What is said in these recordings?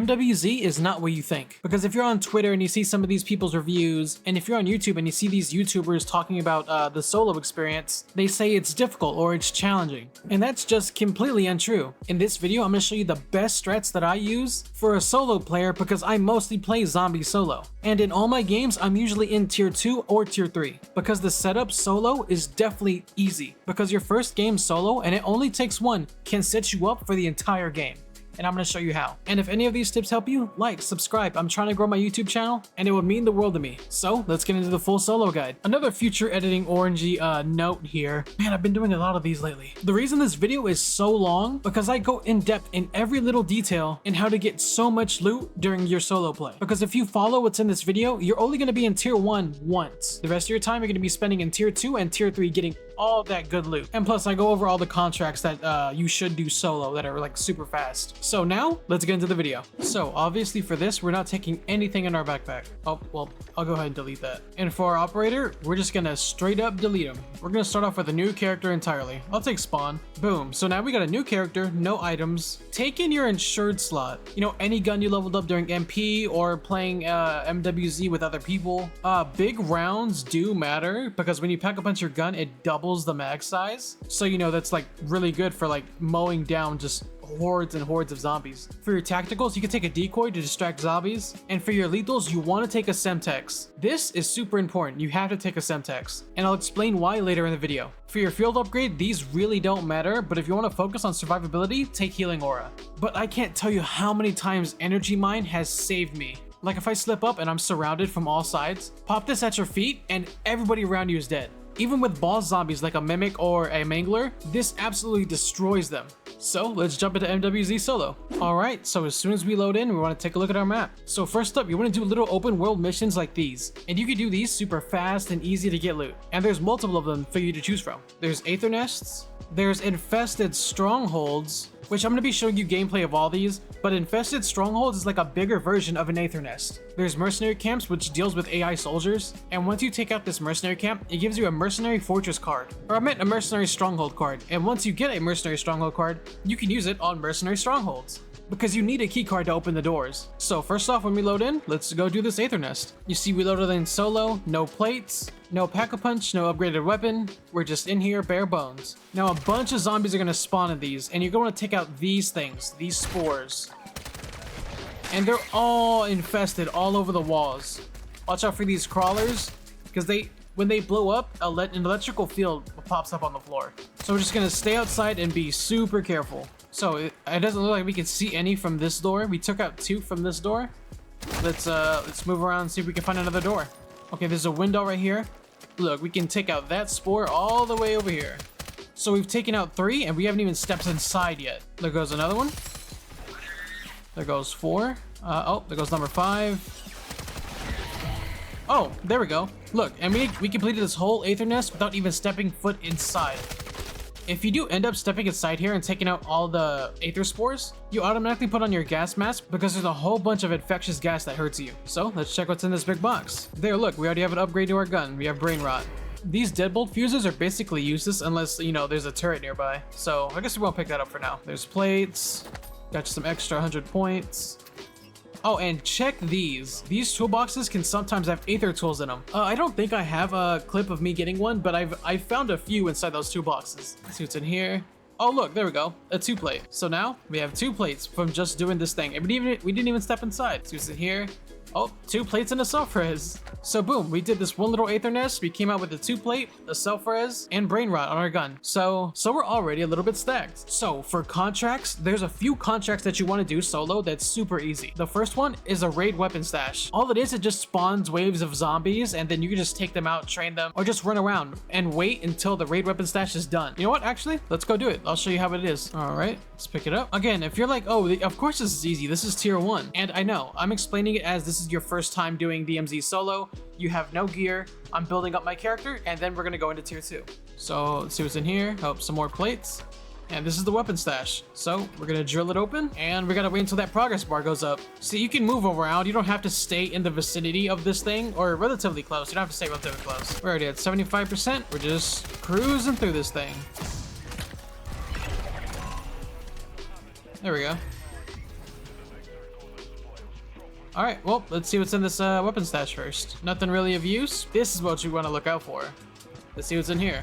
MWZ is not what you think. Because if you're on Twitter and you see some of these people's reviews, and if you're on YouTube and you see these YouTubers talking about the solo experience, they say it's difficult or it's challenging. And that's just completely untrue. In this video, I'm going to show you the best strats that I use for a solo player because I mostly play zombie solo. And in all my games, I'm usually in tier 2 or tier 3 because the setup solo is definitely easy because your first game solo, and it only takes one, can set you up for the entire game. And I'm going to show you how. And if any of these tips help you, like, subscribe. I'm trying to grow my YouTube channel and it would mean the world to me. So let's get into the full solo guide. Another future editing Orangey note here. Man, I've been doing a lot of these lately. The reason this video is so long because I go in depth in every little detail in how to get so much loot during your solo play. Because if you follow what's in this video, you're only going to be in tier 1 once. The rest of your time you're going to be spending in tier 2 and tier 3 getting all that good loot. And plus I go over all the contracts that you should do solo that are like super fast. So now let's get into the video. So obviously for this, we're not taking anything in our backpack. Oh, well, I'll go ahead and delete that. And for our operator, we're just gonna straight up delete him. We're gonna start off with a new character entirely. I'll take spawn. Boom. So now we got a new character, no items. Take in your insured slot. You know, any gun you leveled up during MP or playing MWZ with other people. Big rounds do matter because when you pack a punch your gun, it doubles the mag size. So you know, that's like really good for like mowing down just hordes and hordes of zombies. For your tacticals, you can take a decoy to distract zombies, and for your lethals, you want to take a Semtex. This is super important. You have to take a Semtex, and I'll explain why later in the video. For your field upgrade, these really don't matter, but if you want to focus on survivability, take Healing Aura. But I can't tell you how many times Energy Mine has saved me. Like if I slip up and I'm surrounded from all sides, pop this at your feet and everybody around you is dead. Even with boss zombies like a Mimic or a Mangler, this absolutely destroys them. So let's jump into MWZ solo. Alright, so as soon as we load in, we want to take a look at our map. So first up, you want to do little open world missions like these. And you can do these super fast and easy to get loot. And there's multiple of them for you to choose from. There's aether nests, there's infested strongholds, which I'm going to be showing you gameplay of all these, but infested strongholds is like a bigger version of an aether nest. There's mercenary camps, which deals with AI soldiers, and once you take out this mercenary camp, it gives you a mercenary fortress card, or I meant a mercenary stronghold card, and once you get a mercenary stronghold card, you can use it on mercenary strongholds. Because you need a key card to open the doors. So first off, when we load in, let's go do this aether nest. You see we loaded in solo, no plates, no pack-a-punch, no upgraded weapon. We're just in here, bare bones. Now a bunch of zombies are gonna spawn in these, and you're going to take out these things, these spores. And they're all infested all over the walls. Watch out for these crawlers, because when they blow up, an electrical field pops up on the floor. So we're just gonna stay outside and be super careful. So it doesn't look like we can see any from this door. We took out 2 from this door. Let's move around and see if we can find another door. Okay, there's a window right here. Look, we can take out that spore all the way over here. So we've taken out 3 and we haven't even stepped inside yet. There goes another one. There goes 4. Oh, there goes number 5. Oh, there we go. Look, and we completed this whole aether nest without even stepping foot inside. If you do end up stepping inside here and taking out all the aether spores, you automatically put on your gas mask because there's a whole bunch of infectious gas that hurts you. So let's check what's in this big box. There, look, we already have an upgrade to our gun. We have brain rot. These deadbolt fuses are basically useless unless, you know, there's a turret nearby. So I guess we won't pick that up for now. There's plates. Got some extra 100 points. Oh, and check these. These toolboxes can sometimes have aether tools in them. I don't think I have a clip of me getting one, but I've found a few inside those 2 boxes. Let's see what's in here. Oh look, there we go, a 2 plate. So now we have 2 plates from just doing this thing. And we didn't even step inside. Let's see what's in here. Oh, 2 plates and a self-res. So boom, we did this one little aether nest. We came out with a 2 plate, a self-res, and brain rot on our gun. So we're already a little bit stacked. So for contracts, there's a few contracts that you want to do solo that's super easy. The first one is a raid weapon stash. All it is, it just spawns waves of zombies and then you can just take them out, train them, or just run around and wait until the raid weapon stash is done. You know what, actually, let's go do it. I'll show you how it is. All right, let's pick it up. Again, if you're like, oh, of course this is easy. This is tier 1. And I know, I'm explaining it as this is your first time doing DMZ solo, you have no gear, I'm building up my character, and then we're gonna go into tier 2. So let's see what's in here. Oh, some more plates. And this is the weapon stash. So we're gonna drill it open and we gotta wait until that progress bar goes up. So you can move around, you don't have to stay in the vicinity of this thing or relatively close. You don't have to stay relatively close. We're already at 75%. We're just cruising through this thing. There we go. All right, well, let's see what's in this weapon stash first. Nothing really of use. This is what you want to look out for. Let's see what's in here.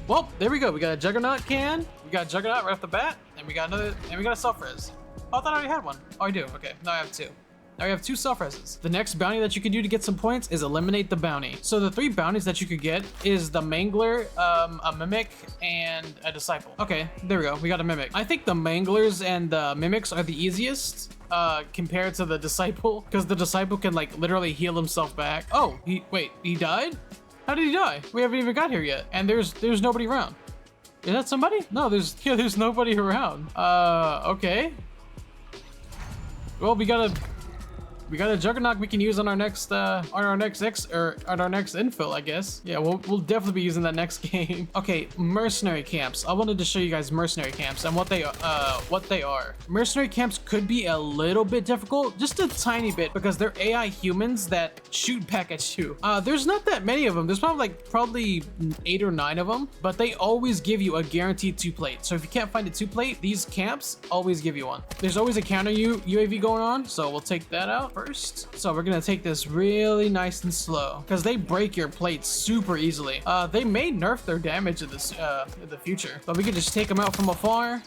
Well, there we go. We got a Juggernaut can. We got a Juggernaut right off the bat, and we got another, and we got a self-res. Oh, I thought I already had one. Oh, I do. Okay, now I have two. Now we have two self-reses. The next bounty that you can do to get some points is eliminate the bounty. So the 3 bounties that you could get is the Mangler, a Mimic, and a Disciple. Okay, there we go. We got a Mimic. I think the Manglers and the Mimics are the easiest compared to the Disciple, because the Disciple can like literally heal himself back. Oh, wait, he died? How did he die? We haven't even got here yet. And there's nobody around. Is that somebody? No, there's nobody around. Okay. Well, we got a Juggernaut we can use on our next infill, I guess. Yeah, we'll definitely be using that next game. Okay, mercenary camps. I wanted to show you guys mercenary camps and what they are. Mercenary camps could be a little bit difficult, just a tiny bit, because they're AI humans that shoot back at you. There's not that many of them. There's probably 8 or 9 of them, but they always give you a guaranteed 2-plate. So if you can't find a 2-plate, these camps always give you one. There's always a counter UAV going on, so we'll take that out first. So we're gonna take this really nice and slow, because they break your plates super easily. They may nerf their damage in this in the future, but we can just take them out from afar.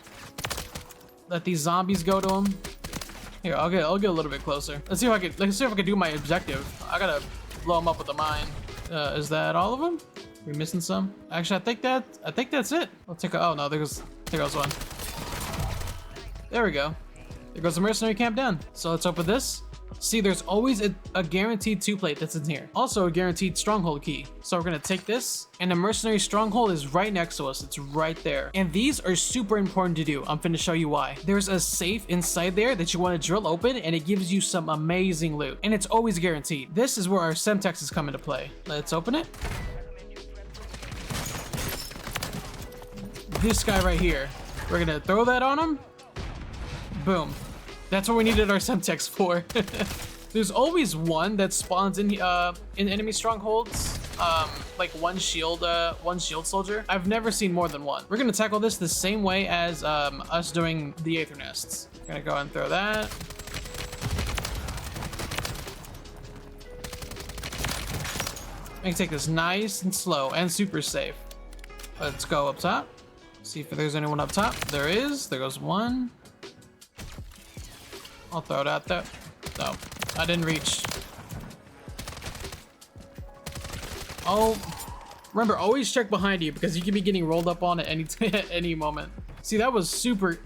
Let these zombies go to them. Here, I'll get a little bit closer. Let's see if I can do my objective. I gotta blow them up with a mine. Is that all of them? We missing some? Actually, I think that's it. I'll take a, oh no, there goes one. There we go. There goes the mercenary camp down. So let's open this. See, there's always a guaranteed 2-plate that's in here. Also a guaranteed stronghold key. So we're gonna take this, and the mercenary stronghold is right next to us. It's right there. And these are super important to do. I'm finna show you why. There's a safe inside there that you wanna drill open, and it gives you some amazing loot. And it's always guaranteed. This is where our Semtex come into play. Let's open it. This guy right here. We're gonna throw that on him. Boom. That's what we needed our Semtex for. There's always one that spawns in enemy strongholds, like one shield soldier. I've never seen more than one. We're gonna tackle this the same way as us doing the aether nests. Gonna go ahead and throw that. I can take this nice and slow and super safe. Let's go up top. See if there's anyone up top. There is. There goes one. I'll throw it out there. No, I didn't reach. Oh, remember, always check behind you, because you can be getting rolled up on at any moment. See, that was super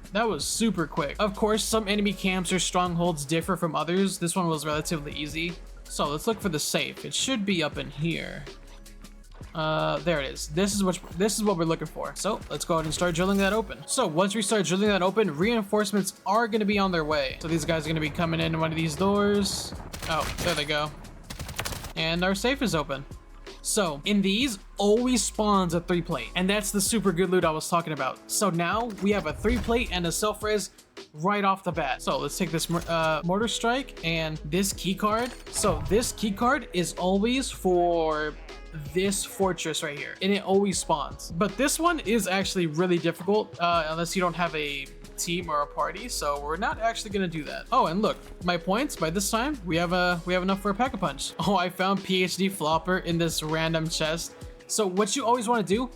quick. Of course, some enemy camps or strongholds differ from others. This one was relatively easy. So let's look for the safe. It should be up in here. There it is. This is what we're looking for. So let's go ahead and start drilling that open. So once we start drilling that open, reinforcements are going to be on their way. So these guys are going to be coming in one of these doors. Oh, there they go. And our safe is open. So in these always spawns a 3-plate, and that's the super good loot I was talking about. So now we have a 3-plate and a self-res right off the bat. So let's take this mortar strike and this key card. So this key card is always for this fortress right here, and it always spawns. But this one is actually really difficult unless you don't have a team or a party, so we're not actually gonna do that. Oh, and look, my points by this time we have enough for a pack-a-punch. Oh, I found PhD Flopper in this random chest. So what you always want to do,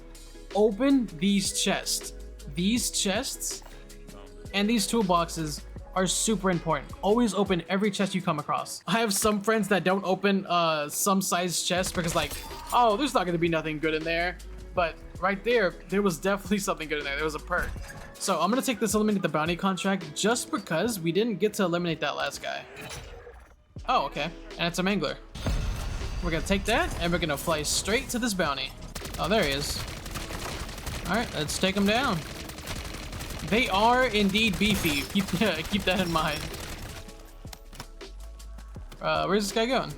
open these chests and these toolboxes are super important. Always open every chest you come across. I have some friends that don't open some size chests because, like, oh, there's not gonna be nothing good in there. But right there was definitely something good in there. There was a perk. So I'm gonna take this eliminate the bounty contract just because we didn't get to eliminate that last guy. Oh, okay. And it's a mangler. We're gonna take that and we're gonna fly straight to this bounty. Oh, there he is. All right, let's take him down. They are indeed beefy. Keep that in mind. Where's this guy going?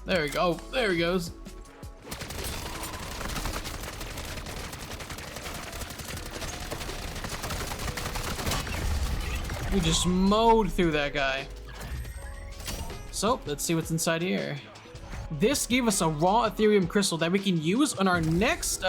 There we go. Oh, there he goes. We just mowed through that guy. So let's see what's inside here. This gave us a raw Ethereum crystal that we can use on our next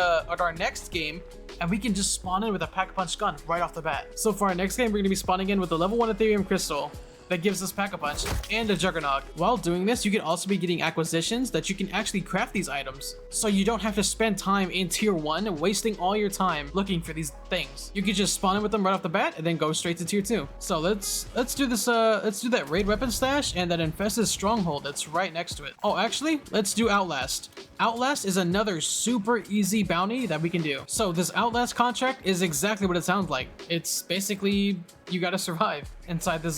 game, and we can just spawn in with a pack-a-punch gun right off the bat. So for our next game, we're gonna be spawning in with the level 1 Ethereum crystal. that gives us Pack-a-Punch and a Juggernaut. While doing this, you can also be getting acquisitions that you can actually craft these items, so you don't have to spend time in tier 1 wasting all your time looking for these things. You can just spawn in with them right off the bat and then go straight to tier 2. So let's do this. Let's do that raid weapon stash and that infested stronghold that's right next to it. Oh, actually, let's do Outlast. Outlast is another super easy bounty that we can do. So this Outlast contract is exactly what it sounds like. It's basically you gotta survive inside this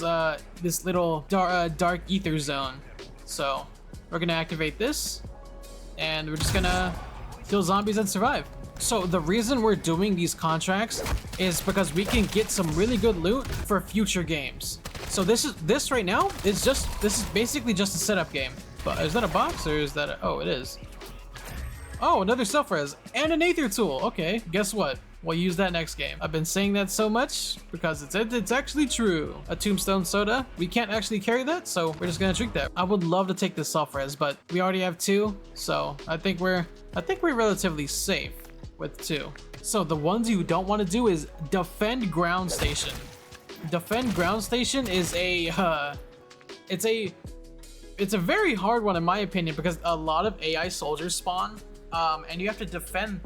this little dark ether zone. So we're gonna activate this and we're just gonna kill zombies and survive. So the reason we're doing these contracts is because we can get some really good loot for future games. So this right now is basically just a setup game. But is that a box or is that a, oh, it is. Oh, another self-res and an aether tool. Okay, guess what? We'll use that next game. I've been saying that so much because it's actually true. A tombstone soda. We can't actually carry that, so we're just gonna drink that. I would love to take this self-res, but we already have 2, so I think we're relatively safe with 2. So the ones you don't want to do is defend ground station. Defend ground station is it's a very hard one in my opinion because a lot of AI soldiers spawn, and you have to defend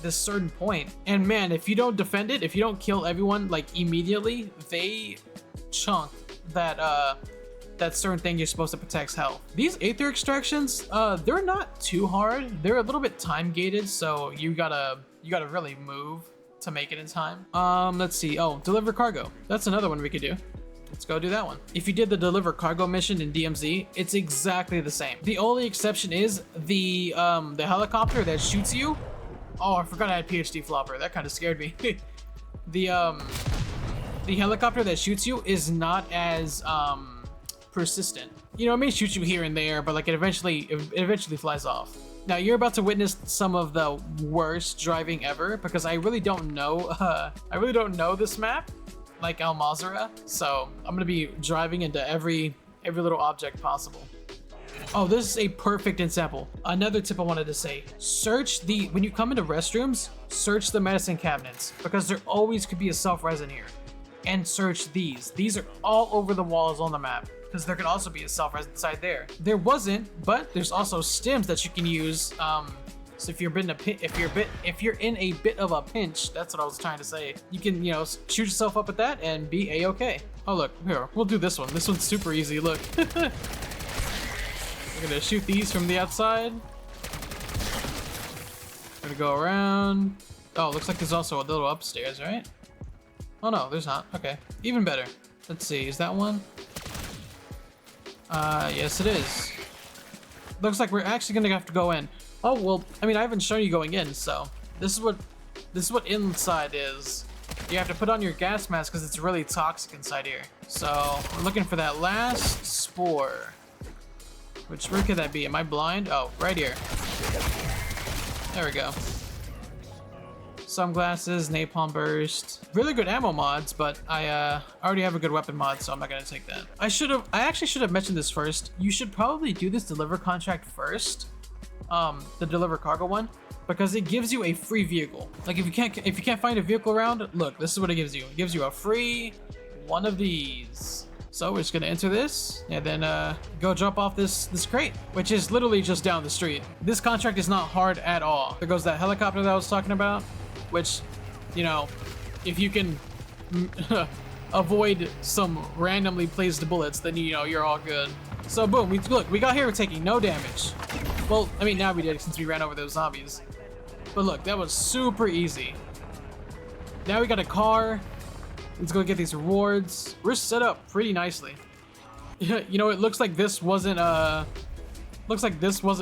this certain point. And man, if you don't defend it, if you don't kill everyone like immediately, they chunk that that certain thing you're supposed to protect's health. These aether extractions, they're not too hard. They're a little bit time gated, so you gotta really move to make it in time. Let's see. Oh, deliver cargo. That's another one we could do. Let's go do that one. If you did the deliver cargo mission in DMZ, it's exactly the same. The only exception is the helicopter that shoots you. Oh, I forgot I had PhD flopper. That kind of scared me. The helicopter that shoots you is not as persistent. You know, it may shoot you here and there, but like it eventually flies off. Now you're about to witness some of the worst driving ever because I really don't know. I really don't know this map, like Al Mazrah. So I'm gonna be driving into every little object possible. Oh, this is a perfect example. Another tip I wanted to say: when you come into restrooms, search the medicine cabinets because there always could be a self-res in here. And search these. These are all over the walls on the map because there could also be a self-res inside there. There wasn't, but there's also stims that you can use. So if you're in a bit of a pinch, that's what I was trying to say. You can, you know, shoot yourself up at that and be a-okay. Oh look, here, we'll do this one. This one's super easy. Look. We're gonna shoot these from the outside. We're gonna go around. Oh, looks like there's also a little upstairs, right? Oh no, there's not. Okay, even better. Let's see, is that one? Yes it is. Looks like we're actually gonna have to go in. Oh, well, I mean, I haven't shown you going in, so this is what inside is. You have to put on your gas mask because it's really toxic inside here. So, we're looking for that last spore. Where could that be? Am I blind? Oh, right here. There we go. Sunglasses, napalm burst. Really good ammo mods, but I already have a good weapon mod, so I'm not gonna take that. I actually should have mentioned this first. You should probably do this deliver contract first. The deliver cargo one, because it gives you a free vehicle. Like if you can't find a vehicle around, look, this is what it gives you. It gives you a free one of these. So we're just gonna enter this and then go drop off this crate, which is literally just down the street. This contract is not hard at all. There goes that helicopter that I was talking about, which, you know, if you can avoid some randomly placed bullets, then you know you're all good. So boom, we got here, we're taking no damage. Well, I mean, now we did since we ran over those zombies. But look, that was super easy. Now we got a car. Let's go get these rewards. We're set up pretty nicely. You know, it looks like this wasn't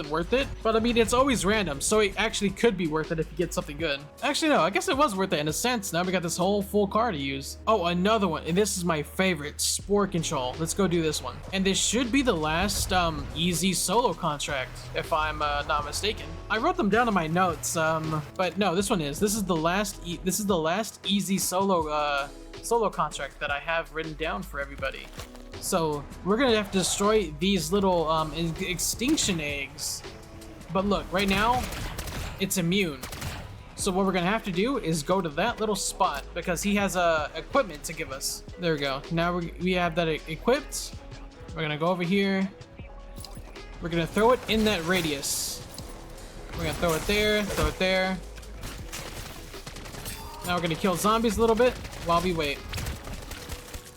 worth it, but I mean, it's always random, so it actually could be worth it if you get something good. Actually, no, I guess it was worth it in a sense. Now we got this whole full car to use. Oh, another one, and this is my favorite, Spore control. Let's go do this one. And this should be the last easy solo contract, if I'm not mistaken. I wrote them down in my notes, but no, this one is. This is the last easy solo contract that I have written down for everybody. So we're gonna have to destroy these little extinction eggs. But look, right now, it's immune. So what we're gonna have to do is go to that little spot because he has equipment to give us. There we go. Now we have that equipped. We're gonna go over here. We're gonna throw it in that radius. We're gonna throw it there, throw it there. Now we're gonna kill zombies a little bit while we wait.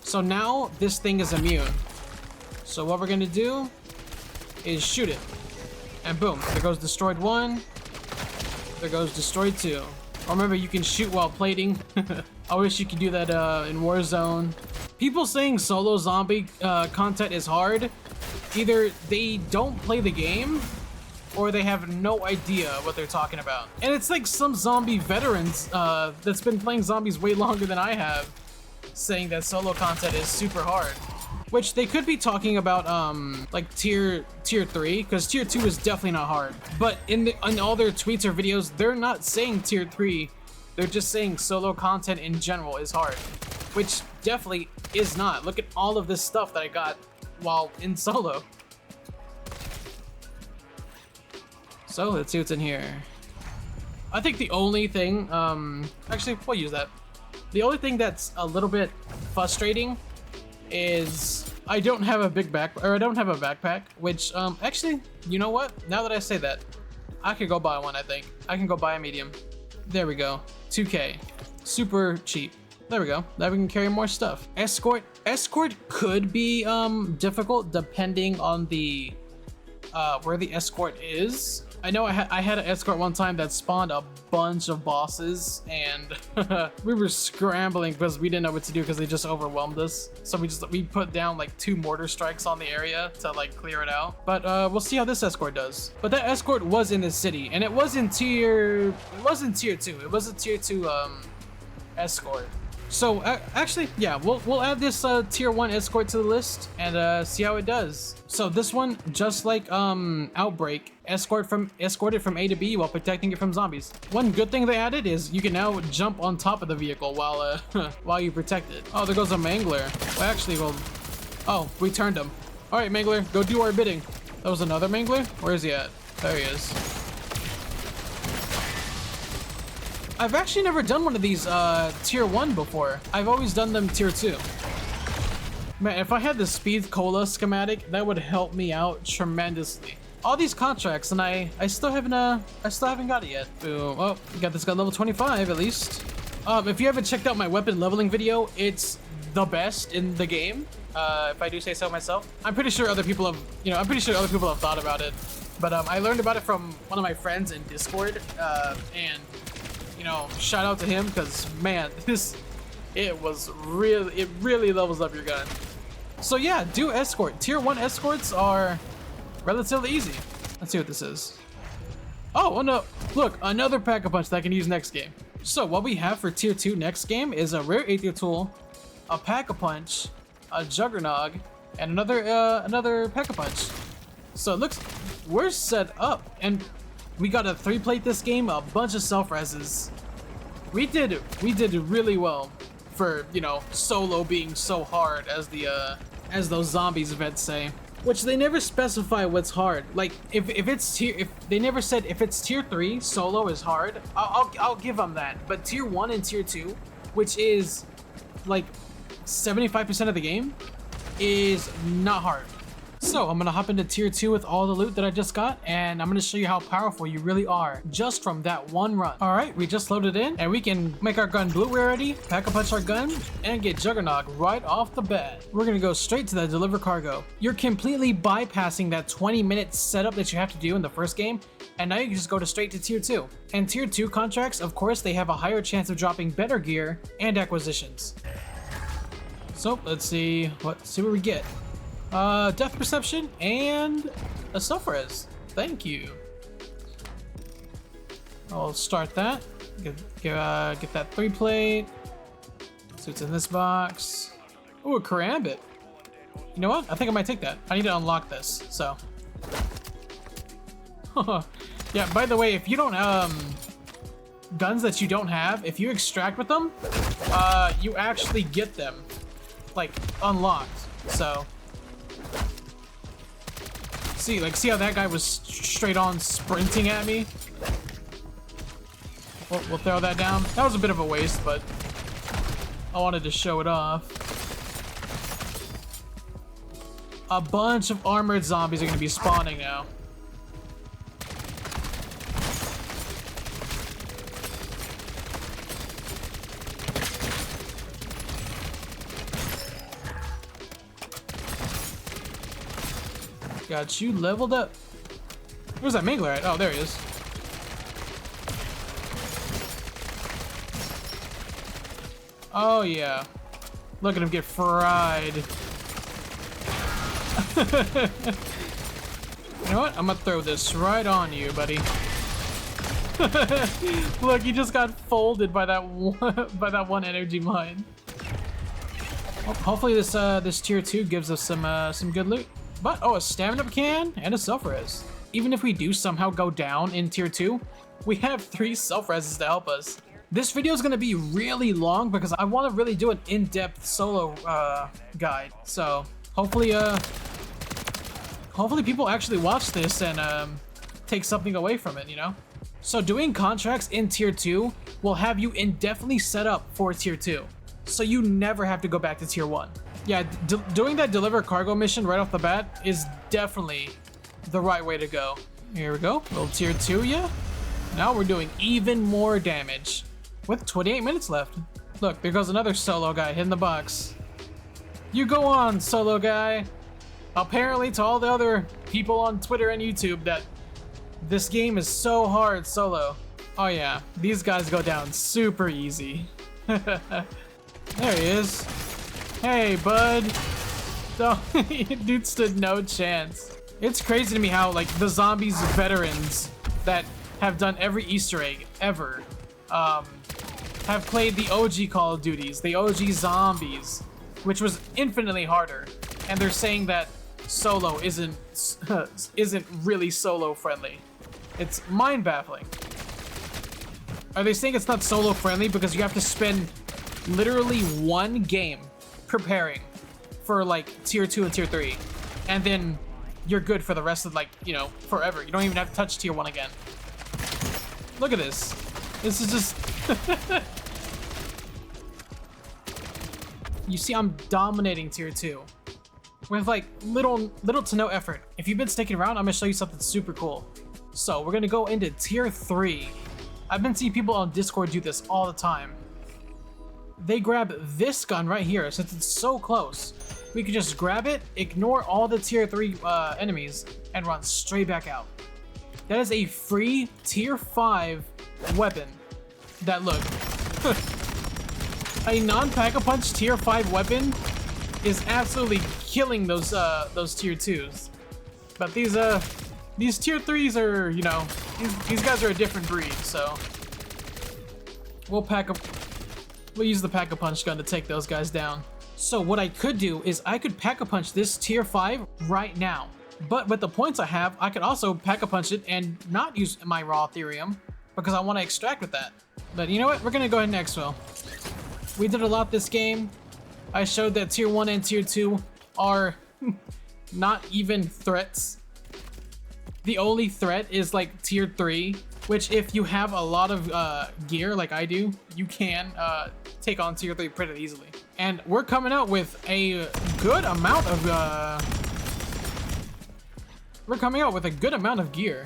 So now this thing is immune. So what we're gonna do is shoot it. And boom, there goes destroyed 1. There goes destroyed 2. Remember, you can shoot while plating. I wish you could do that in Warzone. People saying solo zombie content is hard. Either they don't play the game or they have no idea what they're talking about. And it's like some zombie veterans that's been playing zombies way longer than I have saying that solo content is super hard. Which they could be talking about like tier 3, because tier 2 is definitely not hard. But in all their tweets or videos, they're not saying tier 3. They're just saying solo content in general is hard, which definitely is not. Look at all of this stuff that I got while in solo. So let's see what's in here. I think the only thing, actually we'll use that. The only thing that's a little bit frustrating is I don't have a backpack, which actually, you know what? Now that I say that, I could go buy one. I think I can go buy a medium. There we go. 2K, super cheap. There we go. Now we can carry more stuff. Escort could be difficult depending on the where the escort is. I know I had an escort one time that spawned a bunch of bosses, and we were scrambling because we didn't know what to do because they just overwhelmed us. So we put down like 2 mortar strikes on the area to like clear it out. But we'll see how this escort does. But that escort was in the city, and it wasn't tier 2. It was a tier 2 escort. So actually, yeah, we'll add this tier 1 escort to the list and see how it does. So this one, just like Outbreak, escorted from A to B while protecting it from zombies. One good thing they added is you can now jump on top of the vehicle while while you protect it. Oh, there goes a Mangler. Well, actually, oh, we turned him. All right, Mangler, go do our bidding. That was another Mangler? Where is he at? There he is. I've actually never done one of these tier 1 before. I've always done them tier 2. Man, if I had the speed cola schematic, that would help me out tremendously. All these contracts, and I still haven't got it yet. Boom. Oh, got this guy level 25 at least. If you haven't checked out my weapon leveling video, it's the best in the game. If I do say so myself. I'm pretty sure other people have, I'm pretty sure other people have thought about it. But I learned about it from one of my friends in Discord, and shout out to him because man, it really levels up your gun. So yeah, do escort. Tier 1 escorts are relatively easy. Let's see what this is. Oh no, look, another pack-a-punch that I can use next game. So what we have for tier 2 next game is a rare aether tool, a pack-a-punch, a juggernog, and another pack-a-punch. So it looks, we're set up, and we got a 3-plate this game, a bunch of self-reses. We did really well for, solo being so hard as those zombies vets say. Which they never specify what's hard. Like if they never said if it's tier 3 solo is hard, I'll give them that. But tier 1 and tier 2, which is like 75% of the game, is not hard. So I'm gonna hop into tier 2 with all the loot that I just got, and I'm gonna show you how powerful you really are just from that one run. All right, we just loaded in, and we can make our gun blue rarity, pack-a-punch our gun, and get Juggernog right off the bat. We're gonna go straight to the deliver cargo. You're completely bypassing that 20-minute setup that you have to do in the first game, and now you can just go straight to tier 2. And tier 2 contracts, of course, they have a higher chance of dropping better gear and acquisitions. So let's see what we get. Depth perception and a self-res. Thank you. I'll start that. Get that 3-plate. See what's in this box. Ooh, a karambit. You know what? I think I might take that. I need to unlock this, so. Yeah, by the way, if you don't, guns that you don't have, if you extract with them, you actually get them, like, unlocked, so. See how that guy was straight on sprinting at me? We'll throw that down. That was a bit of a waste, but I wanted to show it off. A bunch of armored zombies are going to be spawning now. Got you leveled up. Where's that Mangler at? Oh, there he is. Oh, yeah. Look at him get fried. You know what? I'm gonna throw this right on you, buddy. Look, he just got folded by that one energy mine. Well, hopefully this tier 2 gives us some good loot. But oh, a stamina can and a self-res. Even if we do somehow go down in tier 2, we have 3 self-reses to help us. This video is going to be really long because I want to really do an in-depth solo guide. So hopefully people actually watch this and take something away from it, you know? So doing contracts in tier 2 will have you indefinitely set up for tier 2. So you never have to go back to tier 1. Yeah, doing that deliver cargo mission right off the bat is definitely the right way to go. Here we go, little tier 2, yeah? Now we're doing even more damage with 28 minutes left. Look, there goes another solo guy hitting the box. You go on, solo guy. Apparently to all the other people on Twitter and YouTube that this game is so hard solo. Oh yeah, these guys go down super easy. There he is. Hey, bud. Oh, dude stood no chance. It's crazy to me how, like, the zombies veterans that have done every Easter egg ever have played the OG Call of Duties, the OG Zombies, which was infinitely harder. And they're saying that solo isn't really solo friendly. It's mind-baffling. Are they saying it's not solo friendly because you have to spend literally one game preparing for like tier 2 and tier 3, and then you're good for the rest of, like, you know, forever. You don't even have to touch tier 1 again. Look at this. This is just you see, I'm dominating tier 2 with like little to no effort. If you've been sticking around, I'm gonna show you something super cool. So we're gonna go into tier 3. I've been seeing people on Discord do this all the time. They grab this gun right here. Since it's so close, we can just grab it, ignore all the tier 3 enemies, and run straight back out. That is a free tier 5 weapon that, look, a non-pack-a-punch tier 5 weapon is absolutely killing those tier 2s. But these tier 3s are, you know, these guys are a different breed, so we'll use the pack-a-punch gun to take those guys down. So what I could do is I could pack-a-punch this tier 5 right now. But with the points I have, I could also pack-a-punch it and not use my raw Ethereum because I want to extract with that. But you know what? We're going to go ahead and exfil. We did a lot this game. I showed that tier 1 and tier 2 are not even threats. The only threat is like tier 3, which if you have a lot of gear like I do, you can take on tier 3 pretty easily. And we're coming out with a good amount of gear.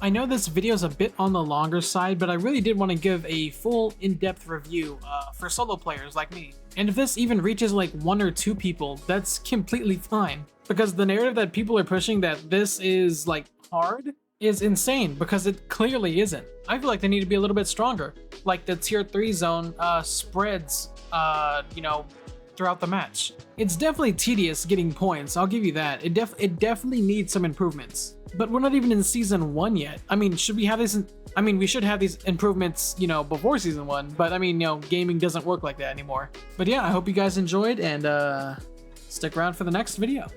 I know this video is a bit on the longer side, but I really did want to give a full in-depth review for solo players like me. And if this even reaches like 1 or 2 people, that's completely fine. Because the narrative that people are pushing that this is like hard is insane, because it clearly isn't. I feel like they need to be a little bit stronger. Like the tier 3 zone spreads, you know, throughout the match. It's definitely tedious getting points, I'll give you that. It definitely needs some improvements. But we're not even in season 1 yet. I mean, should we have this? I mean, we should have these improvements, you know, before season 1. But I mean, you know, gaming doesn't work like that anymore. But yeah, I hope you guys enjoyed, and stick around for the next video.